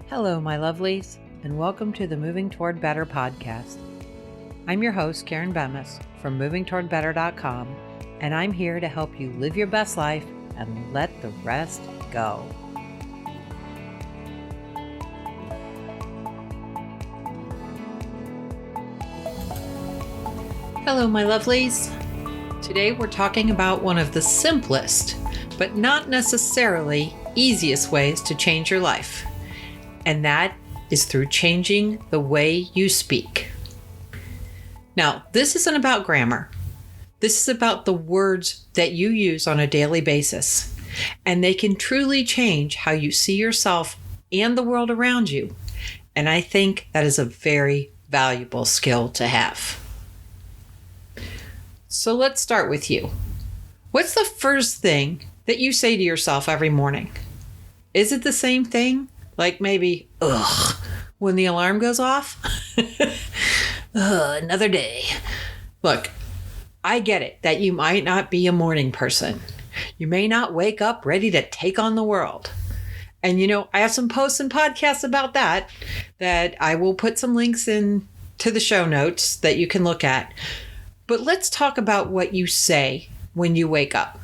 Hello, my lovelies, and welcome to the Moving Toward Better podcast. I'm your host, Karen Bemis from movingtowardbetter.com, and I'm here to help you live your best life and let the rest go. Hello, my lovelies. Today we're talking about one of the simplest, but not necessarily easiest ways to change your life. And that is through changing the way you speak. Now, this isn't about grammar. This is about the words that you use on a daily basis. And they can truly change how you see yourself and the world around you. And I think that is a very valuable skill to have. So let's start with you. What's the first thing that you say to yourself every morning? Is it the same thing? Like maybe, ugh, when the alarm goes off? Another day. Look, I get it that you might not be a morning person. You may not wake up ready to take on the world. And I have some posts and podcasts about that I will put some links in to the show notes that you can look at. But let's talk about what you say when you wake up.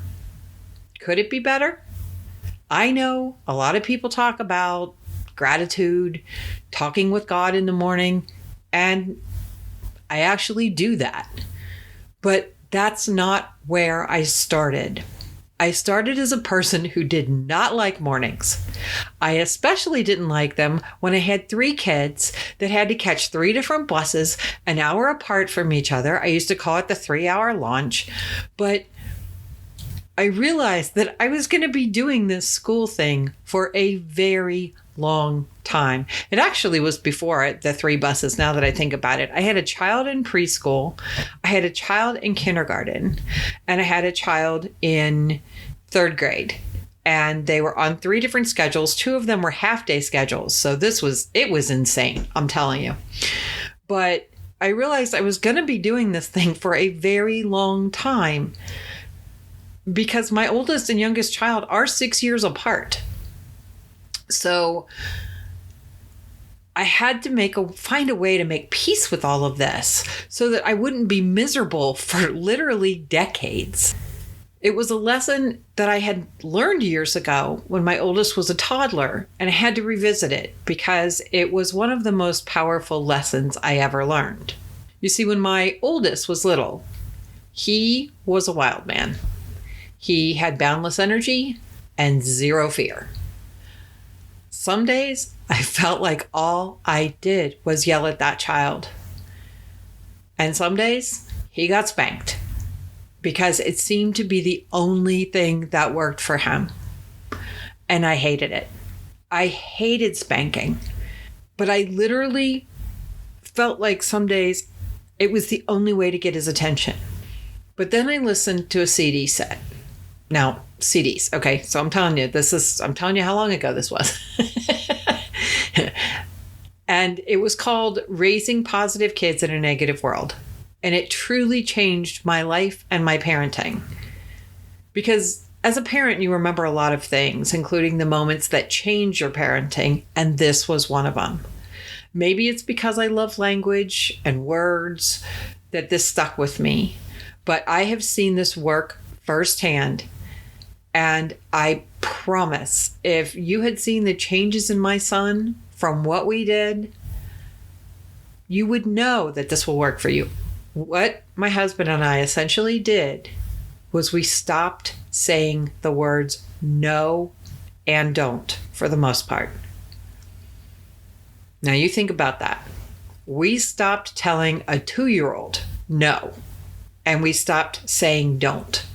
Could it be better? I know a lot of people talk about gratitude, talking with God in the morning, and I actually do that. But that's not where I started. I started as a person who did not like mornings. I especially didn't like them when I had 3 kids that had to catch 3 different buses an hour apart from each other. I used to call it the 3-hour launch. But I realized that I was going to be doing this school thing for a very long time. It actually was before the 3 buses, now that I think about it. I had a child in preschool, I had a child in kindergarten, and I had a child in 3rd grade. And they were on 3 different schedules. 2 of them were half-day schedules. So it was insane, I'm telling you. But I realized I was going to be doing this thing for a very long time because my oldest and youngest child are 6 years apart. So I had to find a way to make peace with all of this so that I wouldn't be miserable for literally decades. It was a lesson that I had learned years ago when my oldest was a toddler, and I had to revisit it because it was one of the most powerful lessons I ever learned. You see, when my oldest was little, he was a wild man. He had boundless energy and 0 fear. Some days I felt like all I did was yell at that child. And some days he got spanked because it seemed to be the only thing that worked for him. And I hated it. I hated spanking. But I literally felt like some days it was the only way to get his attention. But then I listened to a CD set. Now, CDs. Okay, so I'm telling you how long ago this was. And it was called Raising Positive Kids in a Negative World. And it truly changed my life and my parenting. Because as a parent, you remember a lot of things, including the moments that changed your parenting. And this was one of them. Maybe it's because I love language and words that this stuck with me. But I have seen this work firsthand. And I promise, if you had seen the changes in my son from what we did, you would know that this will work for you. What my husband and I essentially did was we stopped saying the words no and don't for the most part. Now you think about that. We stopped telling a 2-year-old no, and we stopped saying don't.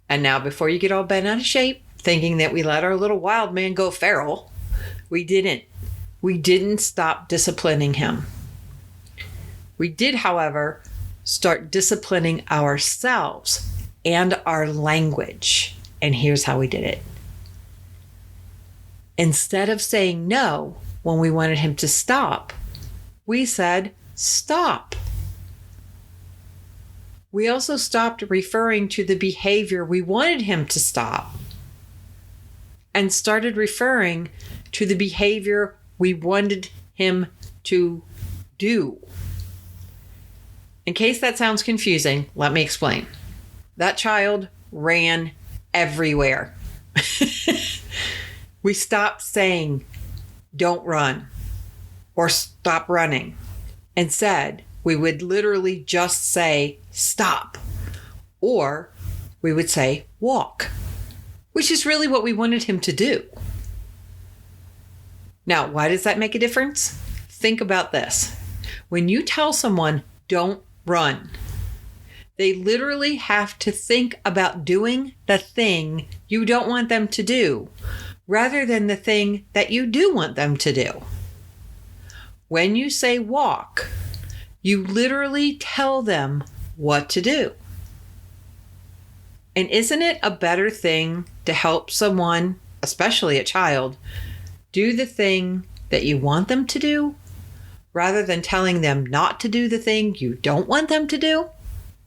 And now, before you get all bent out of shape, thinking that we let our little wild man go feral, we didn't. We didn't stop disciplining him. We did, however, start disciplining ourselves and our language. And here's how we did it. Instead of saying no when we wanted him to stop, we said, stop. We also stopped referring to the behavior we wanted him to stop and started referring to the behavior we wanted him to do. In case that sounds confusing, let me explain. That child ran everywhere. We stopped saying, don't run, or stop running. Instead, we would literally just say, stop, or we would say, walk, which is really what we wanted him to do. Now, why does that make a difference? Think about this. When you tell someone, don't run, they literally have to think about doing the thing you don't want them to do, rather than the thing that you do want them to do. When you say walk, you literally tell them what to do. And isn't it a better thing to help someone, especially a child, do the thing that you want them to do, rather than telling them not to do the thing you don't want them to do?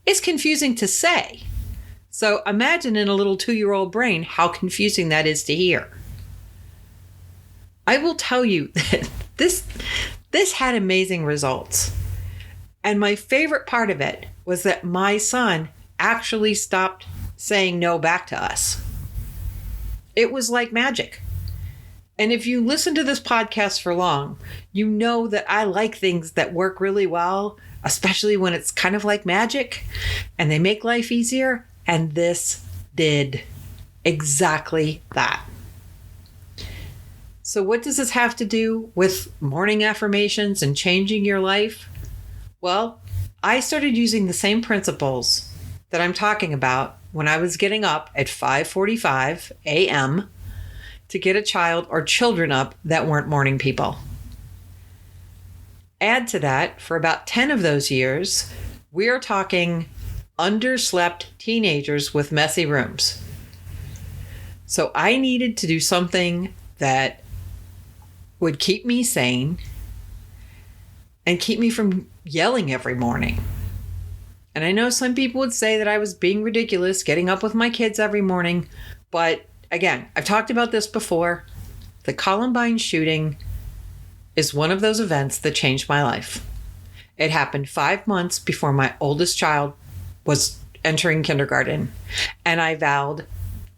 It's confusing to say. So imagine in a little 2-year-old brain how confusing that is to hear. I will tell you that this had amazing results. And my favorite part of it was that my son actually stopped saying no back to us. It was like magic. And if you listen to this podcast for long, you know that I like things that work really well, especially when it's kind of like magic and they make life easier. And this did exactly that. So what does this have to do with morning affirmations and changing your life? Well, I started using the same principles that I'm talking about when I was getting up at 5:45 a.m. to get a child or children up that weren't morning people. Add to that, for about 10 of those years, we are talking underslept teenagers with messy rooms. So I needed to do something that would keep me sane and keep me from yelling every morning. And I know some people would say that I was being ridiculous getting up with my kids every morning, but again, I've talked about this before. The Columbine shooting is one of those events that changed my life. It happened 5 months before my oldest child was entering kindergarten. And I vowed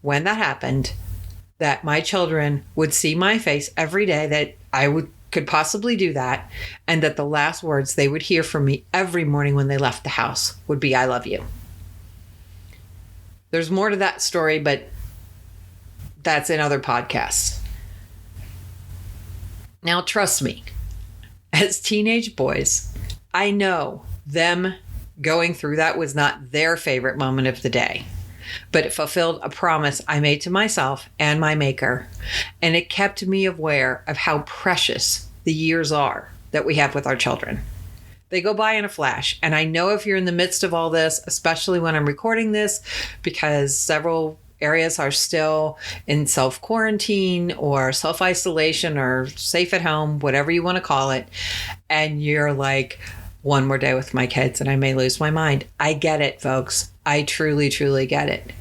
when that happened that my children would see my face every day that I could possibly do that. And that the last words they would hear from me every morning when they left the house would be, I love you. There's more to that story, but that's in other podcasts. Now, trust me, as teenage boys, I know them going through that was not their favorite moment of the day, but it fulfilled a promise I made to myself and my maker, and it kept me aware of how precious the years are that we have with our children. They go by in a flash, and I know if you're in the midst of all this, especially when I'm recording this, because several areas are still in self-quarantine or self-isolation or safe at home, whatever you want to call it, and you're like, one more day with my kids and I may lose my mind. I get it, folks. I truly, truly get it.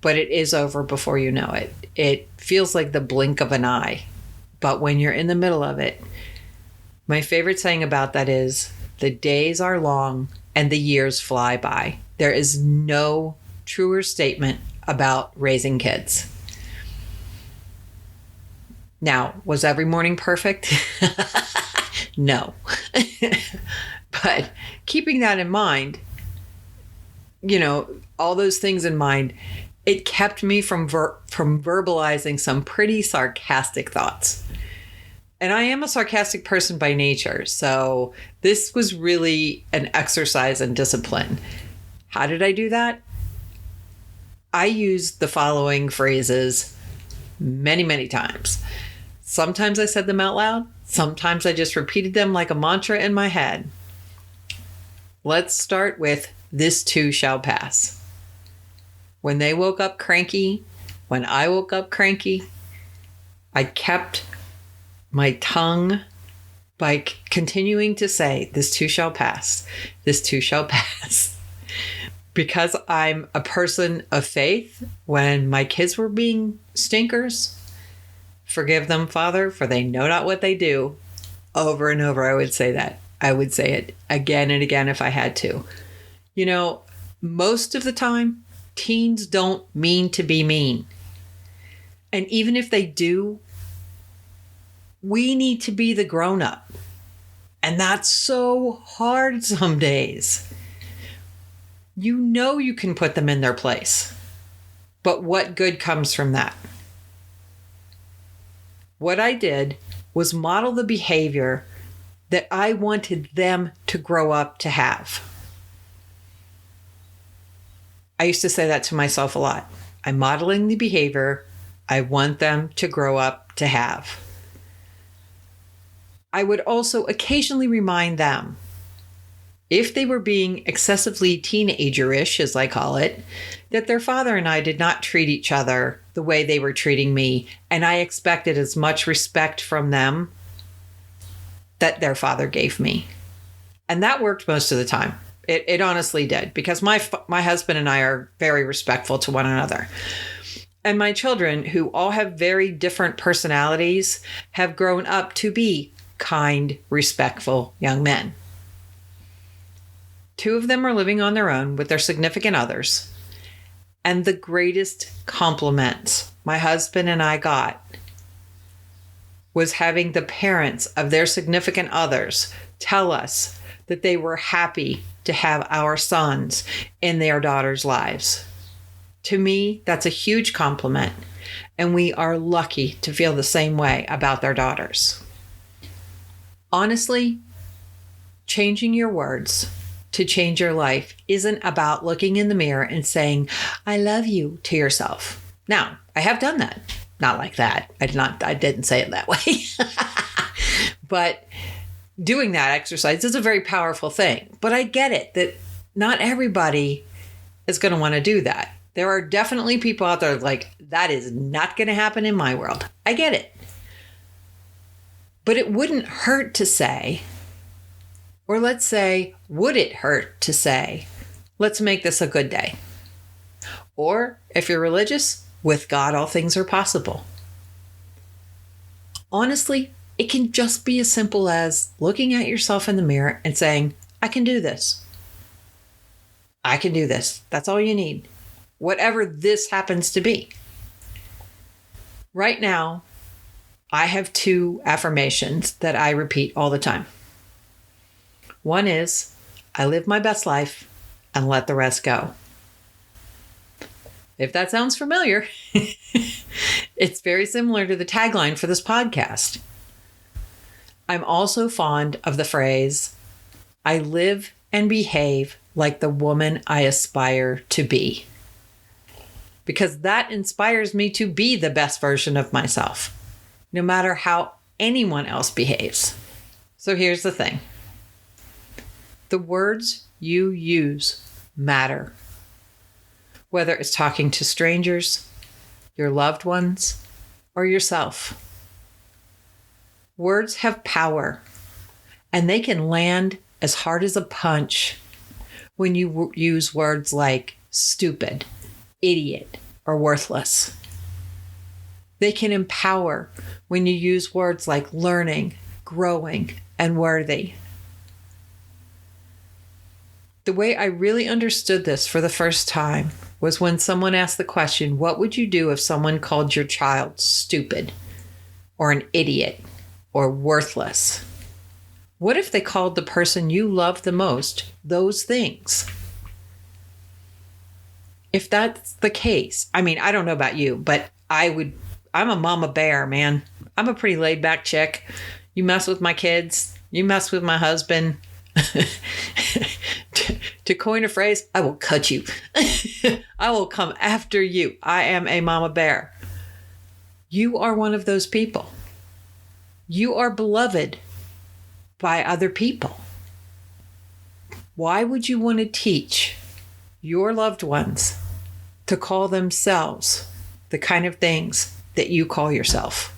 But it is over before you know it. It feels like the blink of an eye. But when you're in the middle of it, my favorite saying about that is, the days are long and the years fly by. There is no truer statement about raising kids. Now, was every morning perfect? No. But keeping that in mind, all those things in mind, it kept me from verbalizing some pretty sarcastic thoughts. And I am a sarcastic person by nature, so this was really an exercise in discipline. How did I do that? I used the following phrases many, many times. Sometimes I said them out loud. Sometimes I just repeated them like a mantra in my head. Let's start with, this too shall pass. When they woke up cranky, when I woke up cranky, I kept my tongue by continuing to say, this too shall pass. This too shall pass. Because I'm a person of faith, when my kids were being stinkers, Forgive them, Father, for they know not what they do. Over and over, I would say that. I would say it again and again if I had to. You know, most of the time, teens don't mean to be mean. And even if they do, we need to be the grown-up. And that's so hard some days. You know you can put them in their place. But what good comes from that? What I did was model the behavior that I wanted them to grow up to have. I used to say that to myself a lot. I'm modeling the behavior I want them to grow up to have. I would also occasionally remind them, if they were being excessively teenager-ish, as I call it, that their father and I did not treat each other the way they were treating me, and I expected as much respect from them that their father gave me. And that worked most of the time. It honestly did, because my husband and I are very respectful to one another. And my children, who all have very different personalities, have grown up to be kind, respectful young men. 2 of them are living on their own with their significant others. And the greatest compliments my husband and I got was having the parents of their significant others tell us that they were happy to have our sons in their daughters' lives. To me, that's a huge compliment, and we are lucky to feel the same way about their daughters. Honestly, changing your words to change your life isn't about looking in the mirror and saying, "I love you" to yourself. Now, I have done that. Not like that. I didn't say it that way. But doing that exercise is a very powerful thing. But I get it that not everybody is going to want to do that. There are definitely people out there like, that is not going to happen in my world. I get it. But it wouldn't hurt to say, or let's say, would it hurt to say, let's make this a good day? Or if you're religious, with God, all things are possible. Honestly, it can just be as simple as looking at yourself in the mirror and saying, I can do this. I can do this. That's all you need. Whatever this happens to be. Right now, I have 2 affirmations that I repeat all the time. One is, I live my best life and let the rest go. If that sounds familiar, it's very similar to the tagline for this podcast. I'm also fond of the phrase, I live and behave like the woman I aspire to be. Because that inspires me to be the best version of myself, no matter how anyone else behaves. So here's the thing. The words you use matter. Whether it's talking to strangers, your loved ones, or yourself. Words have power, and they can land as hard as a punch when you use words like stupid, idiot, or worthless. They can empower when you use words like learning, growing, and worthy. The way I really understood this for the first time was when someone asked the question, what would you do if someone called your child stupid, or an idiot, or worthless? What if they called the person you love the most those things? If that's the case, I mean, I don't know about you, but I'm a mama bear, man. I'm a pretty laid back chick. You mess with my kids, you mess with my husband. To coin a phrase, I will cut you. I will come after you. I am a mama bear. You are one of those people. You are beloved by other people. Why would you want to teach your loved ones to call themselves the kind of things that you call yourself?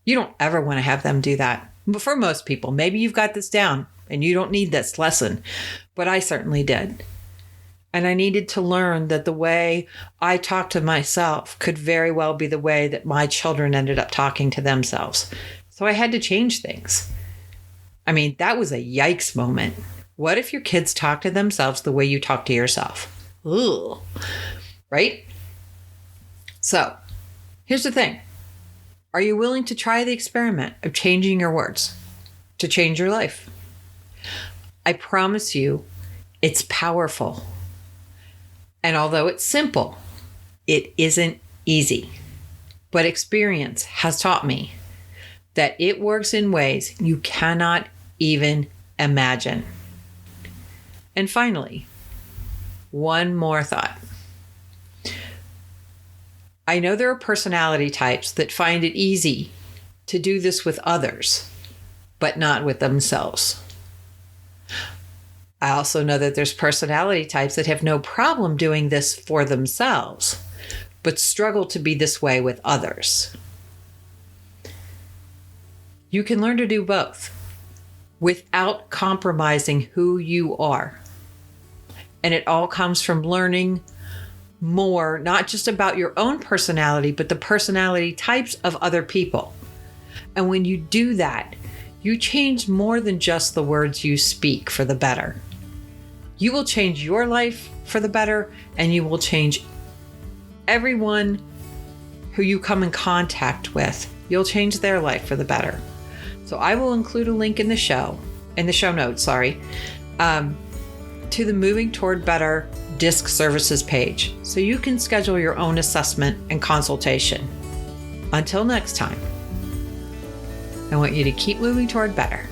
You don't ever want to have them do that. But for most people, maybe you've got this down and you don't need this lesson, but I certainly did. And I needed to learn that the way I talk to myself could very well be the way that my children ended up talking to themselves. So I had to change things. I mean, that was a yikes moment. What if your kids talk to themselves the way you talk to yourself? Ugh. Right? So here's the thing. Are you willing to try the experiment of changing your words to change your life? I promise you, it's powerful. And although it's simple, it isn't easy. But experience has taught me that it works in ways you cannot even imagine. And finally, one more thought. I know there are personality types that find it easy to do this with others, but not with themselves. I also know that there's personality types that have no problem doing this for themselves, but struggle to be this way with others. You can learn to do both without compromising who you are. And it all comes from learning more, not just about your own personality, but the personality types of other people. And when you do that, you change more than just the words you speak for the better. You will change your life for the better, and you will change everyone who you come in contact with. You'll change their life for the better. So I will include a link in the show notes, to the Moving Toward Better DISC services page, so you can schedule your own assessment and consultation. Until next time, I want you to keep moving toward better.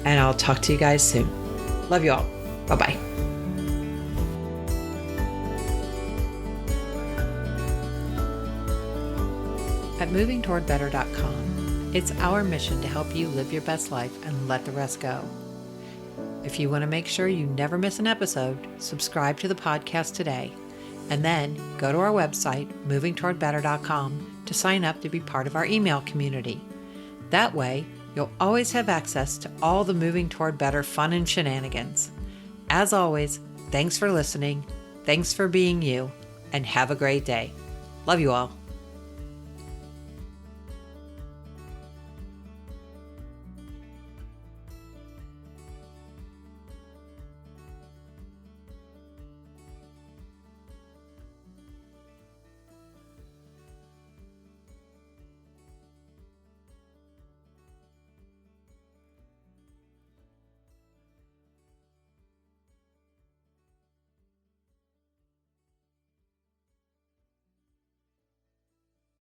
And I'll talk to you guys soon. Love you all. Bye-bye. At movingtowardbetter.com, it's our mission to help you live your best life and let the rest go. If you want to make sure you never miss an episode, subscribe to the podcast today, and then go to our website, movingtowardbetter.com, to sign up to be part of our email community. That way, you'll always have access to all the Moving Toward Better fun and shenanigans. As always, thanks for listening, thanks for being you, and have a great day. Love you all.